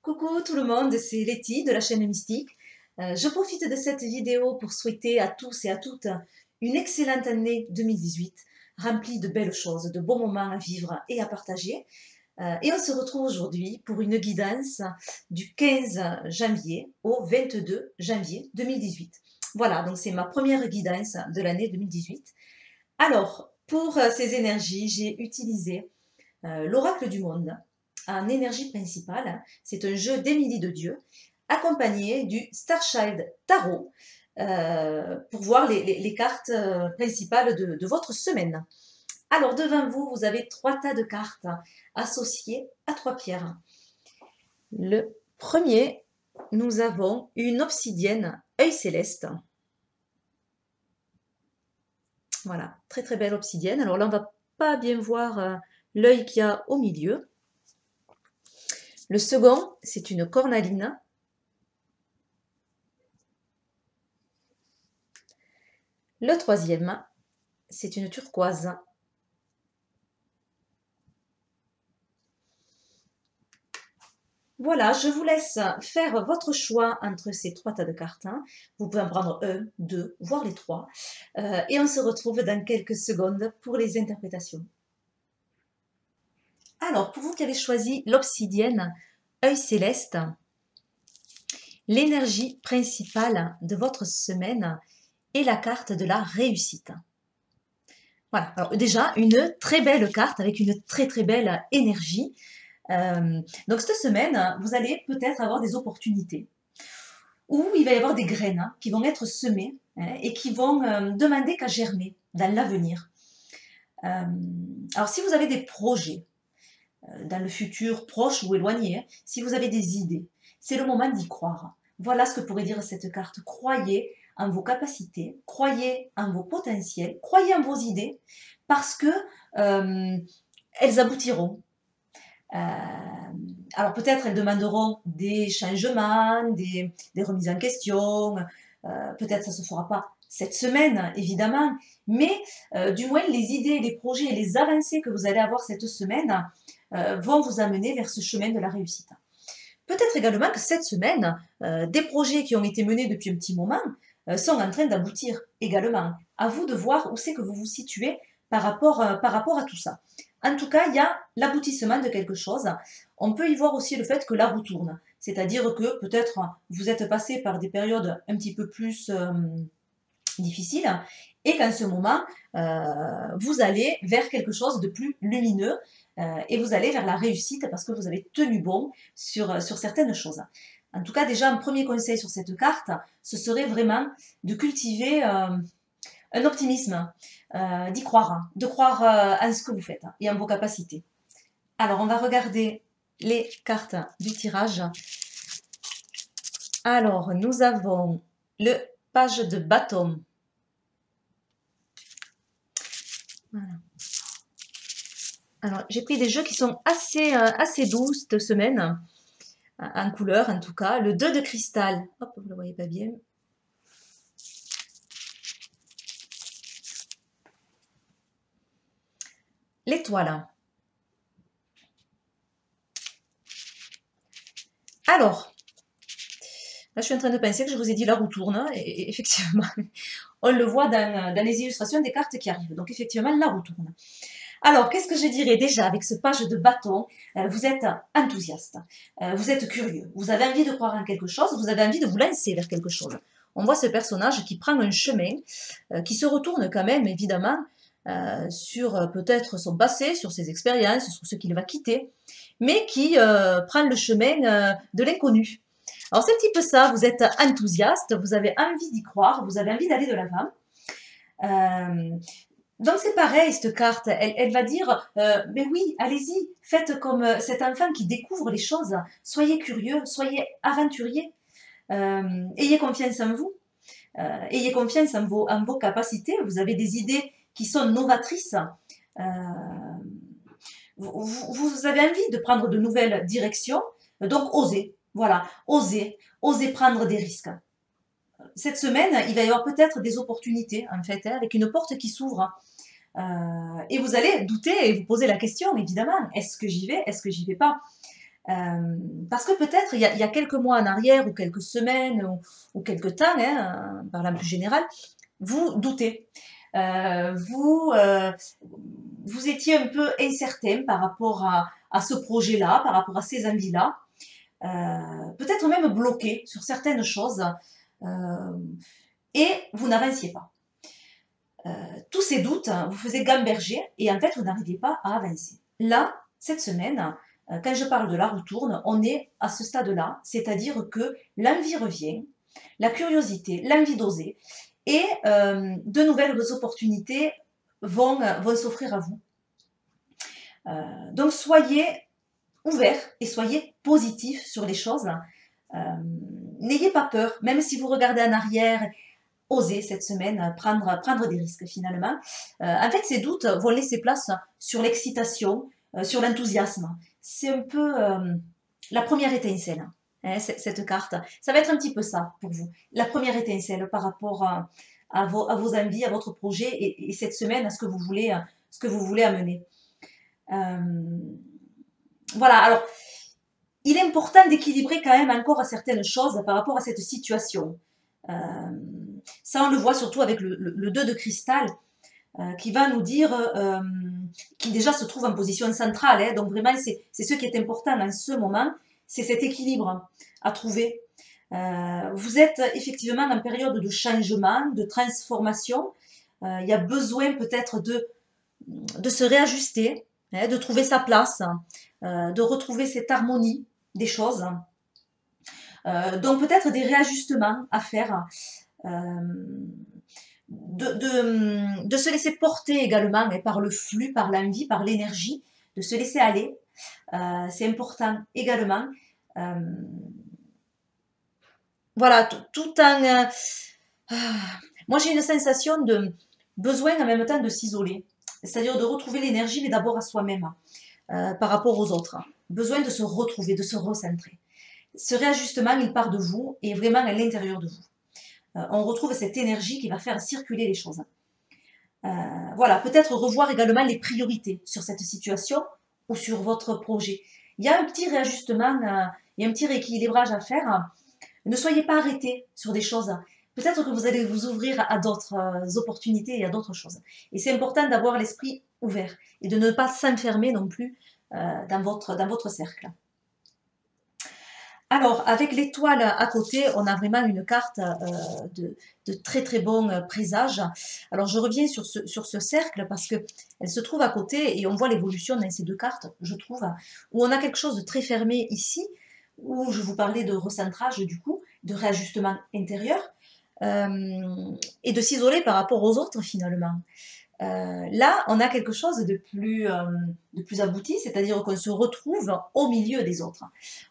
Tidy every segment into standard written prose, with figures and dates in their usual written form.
Coucou tout le monde, c'est Letty de la chaîne Mystique. Je profite de cette vidéo pour souhaiter à tous et à toutes une excellente année 2018, remplie de belles choses, de bons moments à vivre et à partager. Et on se retrouve aujourd'hui pour une guidance du 15 janvier au 22 janvier 2018. Voilà, donc c'est ma première guidance de l'année 2018. Alors, pour ces énergies, j'ai utilisé l'oracle du monde en énergie principale. C'est un jeu d'Émilie de Dieu, accompagné du Starchild Tarot, pour voir les cartes principales de votre semaine. Alors, devant vous, vous avez 3 tas de cartes associées à 3 pierres. Le premier, nous avons une obsidienne œil céleste. Voilà, très très belle obsidienne. Alors là, on va pas bien voir l'œil qu'il y a au milieu. Le second, c'est une cornaline. Le troisième, c'est une turquoise. Voilà, je vous laisse faire votre choix entre ces 3 tas de cartes. Vous pouvez en prendre 1, 2, voire les 3. Et on se retrouve dans quelques secondes pour les interprétations. Alors, pour vous qui avez choisi l'obsidienne œil céleste, l'énergie principale de votre semaine est la carte de la réussite. Voilà, alors déjà, une très belle carte avec une très très belle énergie. Donc cette semaine, vous allez peut-être avoir des opportunités où il va y avoir des graines qui vont être semées et qui vont demander qu'à germer dans l'avenir. Alors si vous avez des projets dans le futur proche ou éloigné, si vous avez des idées, c'est le moment d'y croire. Voilà ce que pourrait dire cette carte. Croyez en vos capacités, croyez en vos potentiels, croyez en vos idées, parce que elles aboutiront. Alors peut-être elles demanderont des changements, des remises en question, peut-être ça ne se fera pas cette semaine, évidemment, mais du moins les idées, les projets et les avancées que vous allez avoir cette semaine vont vous amener vers ce chemin de la réussite. Peut-être également que cette semaine, des projets qui ont été menés depuis un petit moment sont en train d'aboutir également. À vous de voir où c'est que vous vous situez par rapport à tout ça. En tout cas, il y a l'aboutissement de quelque chose. On peut y voir aussi le fait que la roue tourne. C'est-à-dire que peut-être vous êtes passé par des périodes un petit peu plus difficiles et qu'en ce moment, vous allez vers quelque chose de plus lumineux et vous allez vers la réussite parce que vous avez tenu bon sur certaines choses. En tout cas, déjà, un premier conseil sur cette carte, ce serait vraiment de cultiver un optimisme, d'y croire, de croire en ce que vous faites et en vos capacités. Alors, on va regarder les cartes du tirage. Alors, nous avons le page de bâton. Voilà. Alors, j'ai pris des jeux qui sont assez doux cette semaine, en couleur en tout cas. Le 2 de cristal. Hop, vous ne le voyez pas bien. L'étoile. Alors, là je suis en train de penser que je vous ai dit la roue tourne, et effectivement, on le voit dans les illustrations des cartes qui arrivent. Donc effectivement, la roue tourne. Alors, qu'est-ce que je dirais déjà avec ce page de bâton? Vous êtes enthousiaste, vous êtes curieux, vous avez envie de croire en quelque chose, vous avez envie de vous lancer vers quelque chose. On voit ce personnage qui prend un chemin, qui se retourne quand même, évidemment, sur peut-être son passé, sur ses expériences, sur ce qu'il va quitter, mais qui prend le chemin de l'inconnu. Alors c'est un petit peu ça, vous êtes enthousiaste, vous avez envie d'y croire, vous avez envie d'aller de l'avant. Donc c'est pareil, cette carte, elle va dire, mais oui, allez-y, faites comme cet enfant qui découvre les choses, soyez curieux, soyez aventuriers, ayez confiance en vous, ayez confiance en vos capacités, vous avez des idées qui sont novatrices, vous avez envie de prendre de nouvelles directions, donc osez, voilà, osez prendre des risques. Cette semaine, il va y avoir peut-être des opportunités, en fait, avec une porte qui s'ouvre. Et vous allez douter et vous poser la question, évidemment, est-ce que j'y vais, est-ce que j'y vais pas? Parce que peut-être il y a quelques mois en arrière, ou quelques semaines, ou quelques temps, hein, par là plus général, vous doutez. Vous, vous étiez un peu incertain par rapport à ce projet-là, par rapport à ces envies-là. Peut-être même bloqué sur certaines choses, euh, et vous n'avanciez pas. Tous ces doutes vous faisaient gamberger et en fait vous n'arriviez pas à avancer. Là, cette semaine, quand je parle de la roue tourne, on est à ce stade-là, c'est-à-dire que l'envie revient, la curiosité, l'envie d'oser, et de nouvelles opportunités vont s'offrir à vous. Donc soyez ouverts et soyez positifs sur les choses. N'ayez pas peur, même si vous regardez en arrière, osez cette semaine prendre des risques finalement. En fait, ces doutes vont laisser place sur l'excitation, sur l'enthousiasme. C'est un peu la première étincelle, hein, cette carte. Ça va être un petit peu ça pour vous. La première étincelle par rapport à vos envies, à votre projet et cette semaine à ce que vous voulez amener. Voilà, alors il est important d'équilibrer quand même encore certaines choses par rapport à cette situation. Ça, on le voit surtout avec le 2 de cristal, qui va nous dire, qui déjà se trouve en position centrale, hein, donc vraiment c'est ce qui est important en ce moment, c'est cet équilibre à trouver. Vous êtes effectivement en période de changement, de transformation, il y a besoin peut-être de se réajuster, hein, de trouver sa place, de retrouver cette harmonie des choses. Donc peut-être des réajustements à faire, de se laisser porter également mais par le flux, par l'envie, par l'énergie, de se laisser aller. C'est important également. Voilà, tout en... moi j'ai une sensation de besoin en même temps de s'isoler, c'est-à-dire de retrouver l'énergie mais d'abord à soi-même, par rapport aux autres. Besoin de se retrouver, de se recentrer. Ce réajustement, il part de vous et vraiment à l'intérieur de vous. On retrouve cette énergie qui va faire circuler les choses. Voilà, peut-être revoir également les priorités sur cette situation ou sur votre projet. Il y a un petit réajustement, il y a un petit rééquilibrage à faire. Ne soyez pas arrêtés sur des choses. Peut-être que vous allez vous ouvrir à d'autres opportunités et à d'autres choses. Et c'est important d'avoir l'esprit ouvert et de ne pas s'enfermer non plus dans votre cercle. Alors, avec l'étoile à côté, on a vraiment une carte de très très bon présage. Alors, je reviens sur ce cercle parce qu'elle se trouve à côté et on voit l'évolution dans ces deux cartes, je trouve, où on a quelque chose de très fermé ici, où je vous parlais de recentrage du coup, de réajustement intérieur, et de s'isoler par rapport aux autres finalement. Là, on a quelque chose de plus abouti, c'est-à-dire qu'on se retrouve au milieu des autres.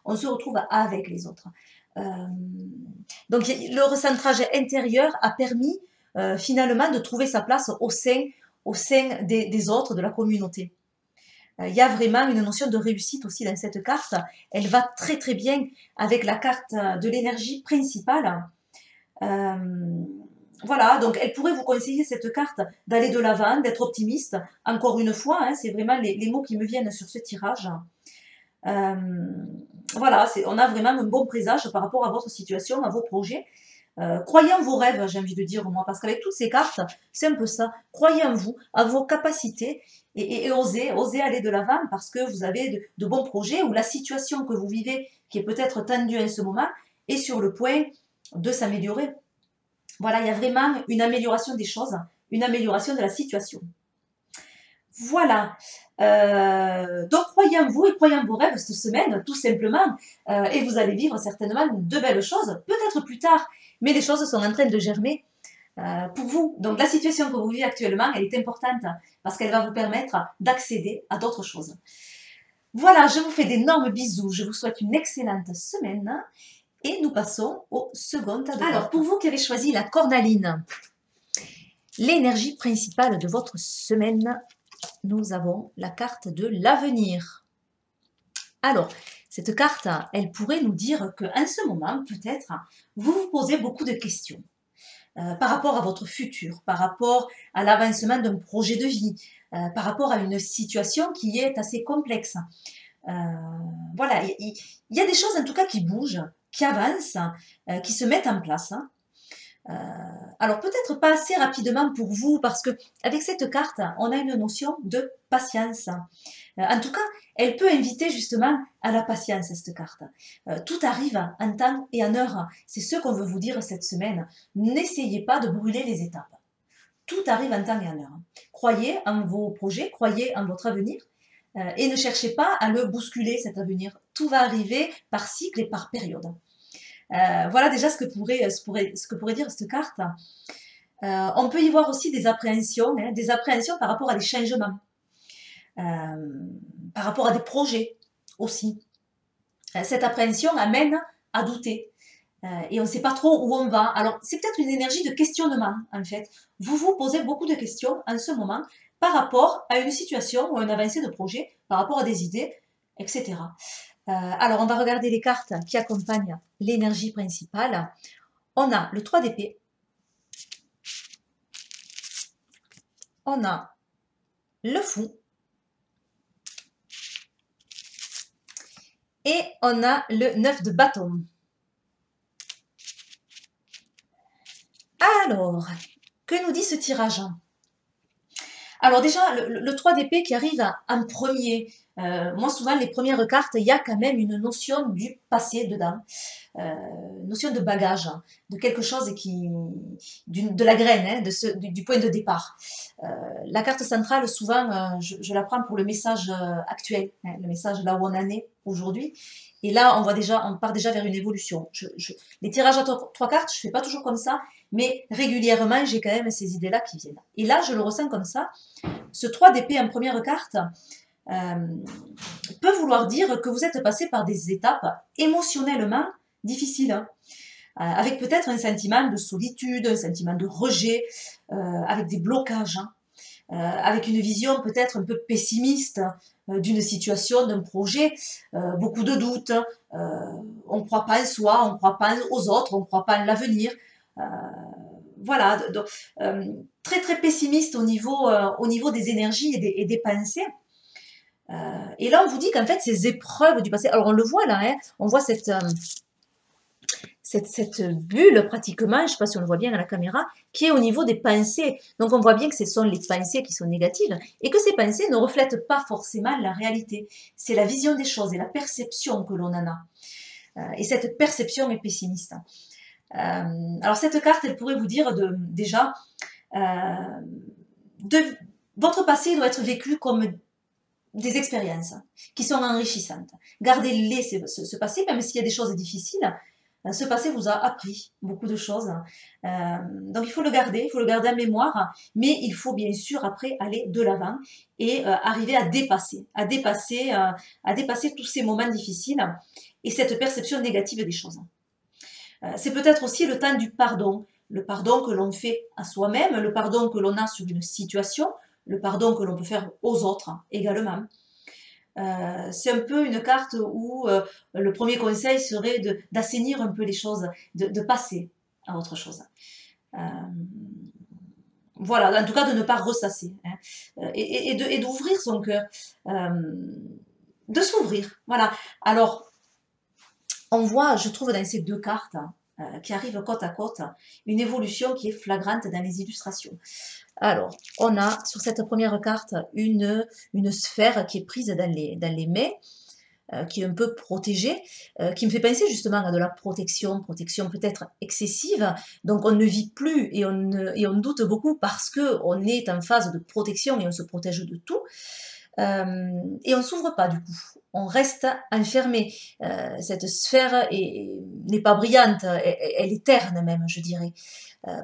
On se retrouve avec les autres. Donc, le recentrage intérieur a permis finalement de trouver sa place au sein des autres, de la communauté. Il y a vraiment une notion de réussite aussi dans cette carte. Elle va très très bien avec la carte de l'énergie principale. Voilà, donc elle pourrait vous conseiller cette carte d'aller de l'avant, d'être optimiste. Encore une fois, hein, c'est vraiment les mots qui me viennent sur ce tirage. Voilà, on a vraiment un bon présage par rapport à votre situation, à vos projets. Croyez en vos rêves, j'ai envie de dire moi, parce qu'avec toutes ces cartes, c'est un peu ça. Croyez en vous, à vos capacités et osez aller de l'avant parce que vous avez de bons projets ou la situation que vous vivez, qui est peut-être tendue en ce moment, est sur le point de s'améliorer. Voilà, il y a vraiment une amélioration des choses, une amélioration de la situation. Voilà. Donc, croyez en vous et croyez en vos rêves cette semaine, tout simplement. Et vous allez vivre certainement de belles choses, peut-être plus tard. Mais les choses sont en train de germer pour vous. Donc, la situation que vous vivez actuellement, elle est importante parce qu'elle va vous permettre d'accéder à d'autres choses. Voilà, je vous fais d'énormes bisous. Je vous souhaite une excellente semaine. Et nous passons au second tas de cartes. Alors, pour vous qui avez choisi la cornaline, l'énergie principale de votre semaine, nous avons la carte de l'avenir. Alors, cette carte, elle pourrait nous dire qu'en ce moment, peut-être, vous vous posez beaucoup de questions par rapport à votre futur, par rapport à l'avancement d'un projet de vie, par rapport à une situation qui est assez complexe. Voilà, il y a des choses en tout cas qui bougent, qui avancent, qui se mettent en place, hein. Euh, alors peut-être pas assez rapidement pour vous parce que avec cette carte, on a une notion de patience. En tout cas, elle peut inviter justement à la patience, cette carte. Tout arrive en temps et en heure. C'est ce qu'on veut vous dire cette semaine. N'essayez pas de brûler les étapes. Tout arrive en temps et en heure. Croyez en vos projets, croyez en votre avenir et ne cherchez pas à le bousculer, cet avenir. Tout va arriver par cycle et par période. Voilà déjà ce que pourrait dire cette carte. On peut y voir aussi des appréhensions par rapport à des changements, par rapport à des projets aussi. Cette appréhension amène à douter. Et on ne sait pas trop où on va. Alors, c'est peut-être une énergie de questionnement, en fait. Vous vous posez beaucoup de questions en ce moment par rapport à une situation ou un avancé de projet, par rapport à des idées, etc. Alors, on va regarder les cartes qui accompagnent l'énergie principale. On a le 3 d'épée. On a le fou. Et on a le 9 de bâton. Alors, que nous dit ce tirage? Alors déjà, le 3 d'épée qui arrive en premier. Moi, souvent, les premières cartes, il y a quand même une notion du passé dedans. Notion de bagage, de quelque chose de la graine, hein, du point de départ. La carte centrale, souvent, je la prends pour le message actuel, hein, le message là où on en est aujourd'hui. Et là, on part déjà vers une évolution. Les tirages à trois cartes, je fais pas toujours comme ça, mais régulièrement, j'ai quand même ces idées-là qui viennent. Et là, je le ressens comme ça. Ce 3 d'épée en première carte peut vouloir dire que vous êtes passé par des étapes émotionnellement difficiles, hein, avec peut-être un sentiment de solitude, un sentiment de rejet, avec des blocages, hein, avec une vision peut-être un peu pessimiste d'une situation, d'un projet, beaucoup de doutes, on ne croit pas en soi, on ne croit pas aux autres, on ne croit pas en l'avenir. Voilà, donc, très très pessimiste au niveau des énergies et des pensées. Et là, on vous dit qu'en fait, ces épreuves du passé, alors on le voit là, hein, on voit cette bulle pratiquement, je ne sais pas si on le voit bien à la caméra, qui est au niveau des pensées. Donc on voit bien que ce sont les pensées qui sont négatives et que ces pensées ne reflètent pas forcément la réalité. C'est la vision des choses et la perception que l'on en a. Et cette perception est pessimiste. Alors cette carte, elle pourrait vous dire déjà, votre passé doit être vécu comme des expériences qui sont enrichissantes. Gardez-les, ce passé, même s'il y a des choses difficiles. Ce passé vous a appris beaucoup de choses. Donc il faut le garder en mémoire, mais il faut bien sûr après aller de l'avant et arriver à dépasser tous ces moments difficiles et cette perception négative des choses. C'est peut-être aussi le temps du pardon. Le pardon que l'on fait à soi-même, le pardon que l'on a sur une situation, le pardon que l'on peut faire aux autres également. C'est un peu une carte où le premier conseil serait d'assainir un peu les choses, de passer à autre chose. Voilà, en tout cas de ne pas ressasser, hein, et d'ouvrir son cœur, de s'ouvrir. Voilà. Alors, on voit, je trouve, dans ces deux cartes qui arrivent côte à côte, une évolution qui est flagrante dans les illustrations. Alors, on a sur cette première carte une sphère qui est prise dans les mains, qui est un peu protégée, qui me fait penser justement à de la protection peut-être excessive. Donc on ne vit plus et on doute beaucoup parce qu'on est en phase de protection et on se protège de tout. Et on ne s'ouvre pas du coup, on reste enfermé. Cette sphère n'est pas brillante, elle est terne même, je dirais.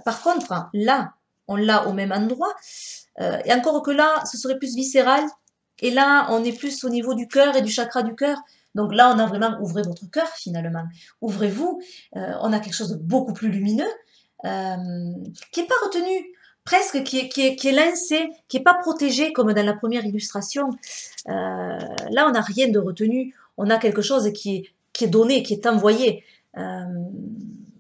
Par contre, là, on l'a au même endroit, et encore que là, ce serait plus viscéral, et là, on est plus au niveau du cœur et du chakra du cœur. Donc là, on a vraiment, ouvrez votre cœur finalement, ouvrez-vous, on a quelque chose de beaucoup plus lumineux, qui n'est pas retenu, presque qui est lancé, qui n'est pas protégé comme dans la première illustration. Là, on n'a rien de retenu, on a quelque chose qui est donné, qui est envoyé.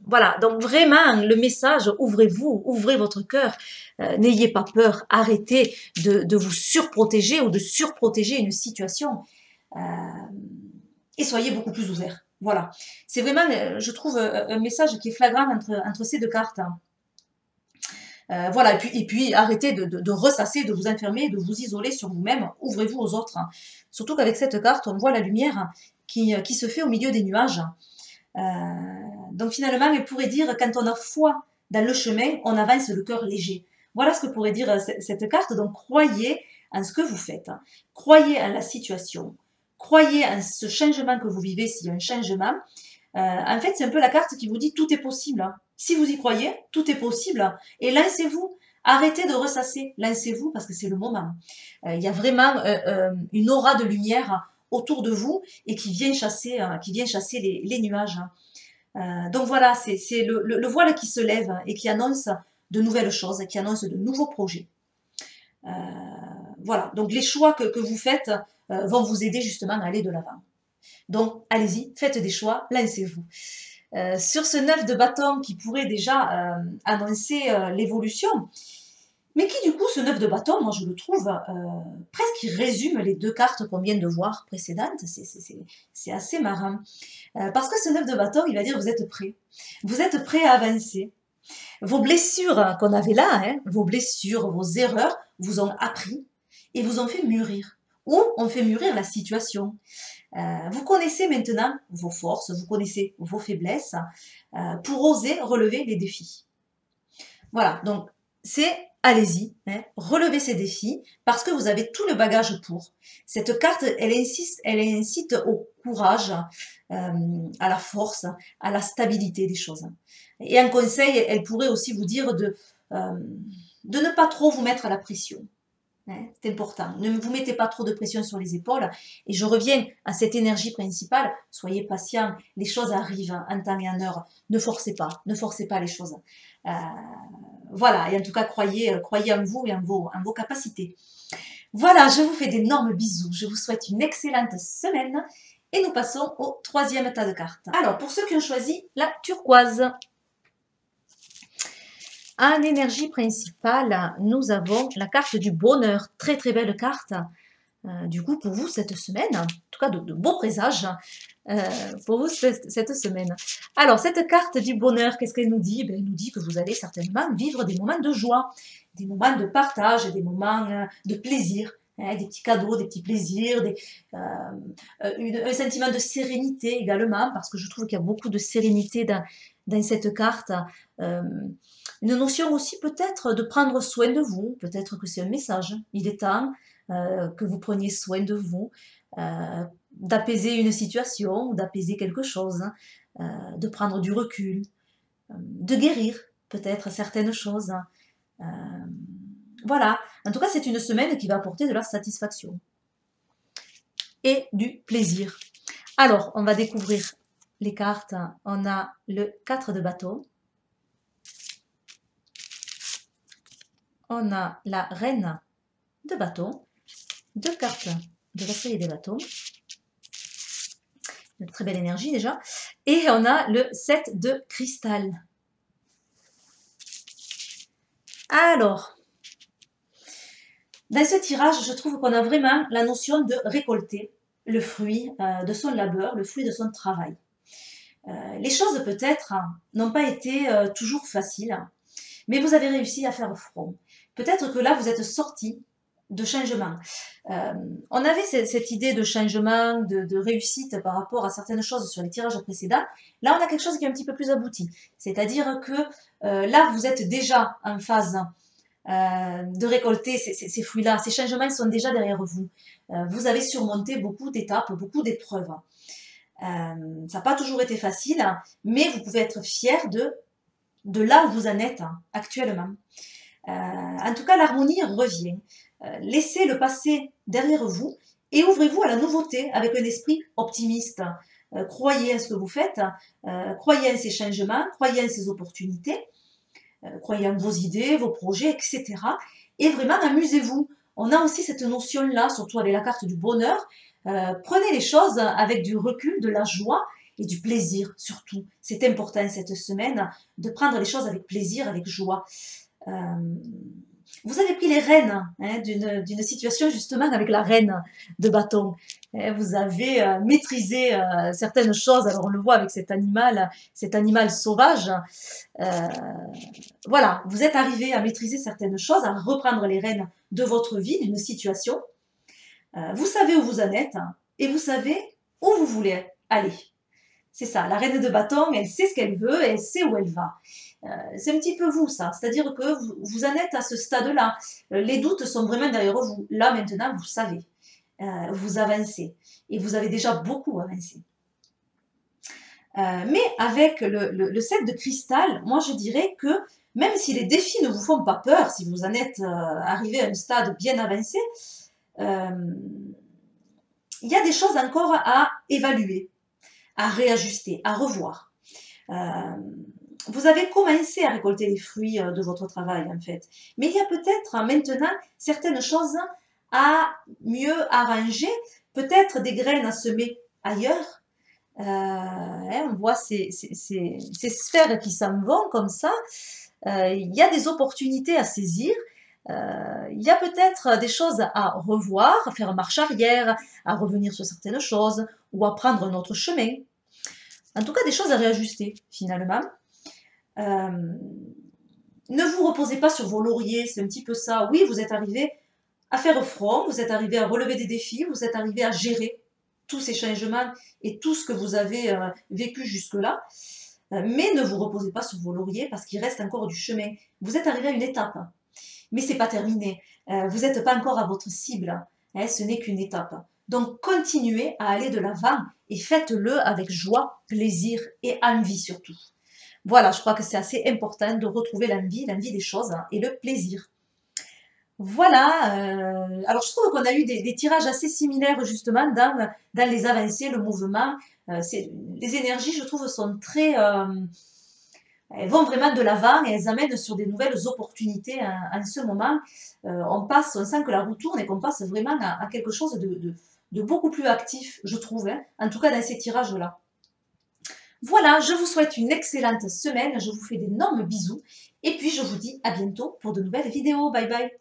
Voilà, donc vraiment, le message, ouvrez-vous, ouvrez votre cœur, n'ayez pas peur, arrêtez de vous surprotéger ou de surprotéger une situation. et soyez beaucoup plus ouverts. Voilà. C'est vraiment, je trouve, un message qui est flagrant entre ces deux cartes. Voilà, et puis arrêtez de ressasser, de vous enfermer, de vous isoler sur vous-même, ouvrez-vous aux autres. Surtout qu'avec cette carte, on voit la lumière qui se fait au milieu des nuages. Donc finalement, elle pourrait dire, quand on a foi dans le chemin, on avance le cœur léger. Voilà ce que pourrait dire cette carte. Donc croyez en ce que vous faites, croyez en la situation, croyez en ce changement que vous vivez s'il y a un changement. En fait, c'est un peu la carte qui vous dit tout est possible. Si vous y croyez, tout est possible. Et lancez-vous. Arrêtez de ressasser. Lancez-vous parce que c'est le moment. Il y a vraiment une aura de lumière autour de vous et qui vient chasser les nuages. Donc voilà, c'est le voile qui se lève et qui annonce de nouvelles choses, qui annonce de nouveaux projets. Voilà, donc les choix que vous faites vont vous aider justement à aller de l'avant. Donc allez-y, faites des choix, lancez-vous. Sur ce 9 de bâton qui pourrait déjà annoncer l'évolution, mais qui du coup, ce 9 de bâton, moi je le trouve presque qui résume les deux cartes qu'on vient de voir précédentes, c'est assez marrant. Parce que ce 9 de bâton, il va dire vous êtes prêts. Vous êtes prêts à avancer. Vos blessures qu'on avait là, hein, vos blessures, vos erreurs, vous ont appris et vous ont fait mûrir. Ou ont fait mûrir la situation. Vous connaissez maintenant vos forces, vous connaissez vos faiblesses pour oser relever les défis. Voilà, donc c'est allez-y, hein, relevez ces défis parce que vous avez tout le bagage pour. Cette carte, elle incite au courage, à la force, à la stabilité des choses. Et un conseil, elle pourrait aussi vous dire de ne pas trop vous mettre à la pression. C'est important. Ne vous mettez pas trop de pression sur les épaules. Et je reviens à cette énergie principale. Soyez patient. Les choses arrivent en temps et en heure. Ne forcez pas. Ne forcez pas les choses. Voilà. Et en tout cas, croyez en vous et en vos capacités. Voilà. Je vous fais d'énormes bisous. Je vous souhaite une excellente semaine. Et nous passons au troisième tas de cartes. Alors, pour ceux qui ont choisi la turquoise. En énergie principale, nous avons la carte du bonheur. Très très belle carte. Du coup, pour vous cette semaine, en tout cas de beaux présages pour vous cette semaine. Alors, cette carte du bonheur, qu'est-ce qu'elle nous dit? Elle nous dit que vous allez certainement vivre des moments de joie, des moments de partage, des moments de plaisir. Des petits cadeaux, des petits plaisirs, un sentiment de sérénité également, parce que je trouve qu'il y a beaucoup de sérénité dans cette carte. Une notion aussi peut-être de prendre soin de vous, peut-être que c'est un message, il est temps que vous preniez soin de vous, d'apaiser une situation, d'apaiser quelque chose, de prendre du recul, de guérir peut-être certaines choses. Voilà, en tout cas c'est une semaine qui va apporter de la satisfaction et du plaisir. Alors, on va découvrir les cartes. On a le 4 de bâton. On a la reine de bâton. Deux cartes de la série des bâtons. Une très belle énergie déjà. Et on a le 7 de cristal. Alors, dans ce tirage, je trouve qu'on a vraiment la notion de récolter le fruit de son labeur, le fruit de son travail. Les choses peut-être n'ont pas été toujours faciles, mais vous avez réussi à faire front. Peut-être que là, vous êtes sorti de changement. On avait cette idée de changement, de réussite par rapport à certaines choses sur les tirages précédents. Là, on a quelque chose qui est un petit peu plus abouti. C'est-à-dire que là, vous êtes déjà en phase de récolter ces fruits-là. Ces changements sont déjà derrière vous. Vous avez surmonté beaucoup d'étapes, beaucoup d'épreuves. Ça n'a pas toujours été facile, mais vous pouvez être fier de là où vous en êtes actuellement. En tout cas, l'harmonie revient. Laissez le passé derrière vous et ouvrez-vous à la nouveauté avec un esprit optimiste. Croyez en ce que vous faites, croyez en ces changements, croyez en ces opportunités, croyez en vos idées, vos projets, etc. Et vraiment, amusez-vous. On a aussi cette notion-là, surtout avec la carte du bonheur. Prenez les choses avec du recul, de la joie et du plaisir, surtout. C'est important cette semaine de prendre les choses avec plaisir, avec joie. Vous avez pris les rênes d'une situation justement avec la reine de bâton. Vous avez maîtrisé certaines choses. Alors on le voit avec cet animal sauvage. Euh, voilà, vous êtes arrivé à maîtriser certaines choses, à reprendre les rênes de votre vie, d'une situation. Vous savez où vous en êtes et vous savez où vous voulez aller. C'est ça, la reine de bâton, elle sait ce qu'elle veut et elle sait où elle va. C'est un petit peu vous, ça. C'est-à-dire que vous en êtes à ce stade-là. Les doutes sont vraiment derrière vous. Là, maintenant, vous savez. Vous avancez. Et vous avez déjà beaucoup avancé. Mais avec le set de cristal, moi, je dirais que même si les défis ne vous font pas peur, si vous en êtes arrivé à un stade bien avancé, il y a des choses encore à évaluer, à réajuster, à revoir. Vous avez commencé à récolter les fruits de votre travail, en fait. Mais il y a peut-être maintenant certaines choses à mieux arranger, peut-être des graines à semer ailleurs. On voit ces sphères qui s'en vont comme ça. Il y a des opportunités à saisir. Il y a peut-être des choses à revoir, à faire marche arrière, à revenir sur certaines choses ou à prendre un autre chemin. En tout cas, des choses à réajuster, finalement. Ne vous reposez pas sur vos lauriers, c'est un petit peu ça. Oui, vous êtes arrivé à faire front, vous êtes arrivé à relever des défis, vous êtes arrivé à gérer tous ces changements et tout ce que vous avez vécu jusque-là. Mais ne vous reposez pas sur vos lauriers parce qu'il reste encore du chemin. Vous êtes arrivé à une étape, mais c'est pas terminé. Vous n'êtes pas encore à votre cible. Ce n'est qu'une étape. Donc continuez à aller de l'avant et faites-le avec joie, plaisir et envie surtout. Voilà, je crois que c'est assez important de retrouver l'envie des choses et le plaisir. Voilà, alors je trouve qu'on a eu des tirages assez similaires justement dans les avancées, le mouvement. Les énergies, je trouve, sont très... elles vont vraiment de l'avant et elles amènent sur des nouvelles opportunités en ce moment. On sent que la roue tourne et qu'on passe vraiment à quelque chose de beaucoup plus actif, je trouve, hein, en tout cas dans ces tirages-là. Voilà, je vous souhaite une excellente semaine, je vous fais d'énormes bisous et puis je vous dis à bientôt pour de nouvelles vidéos. Bye bye!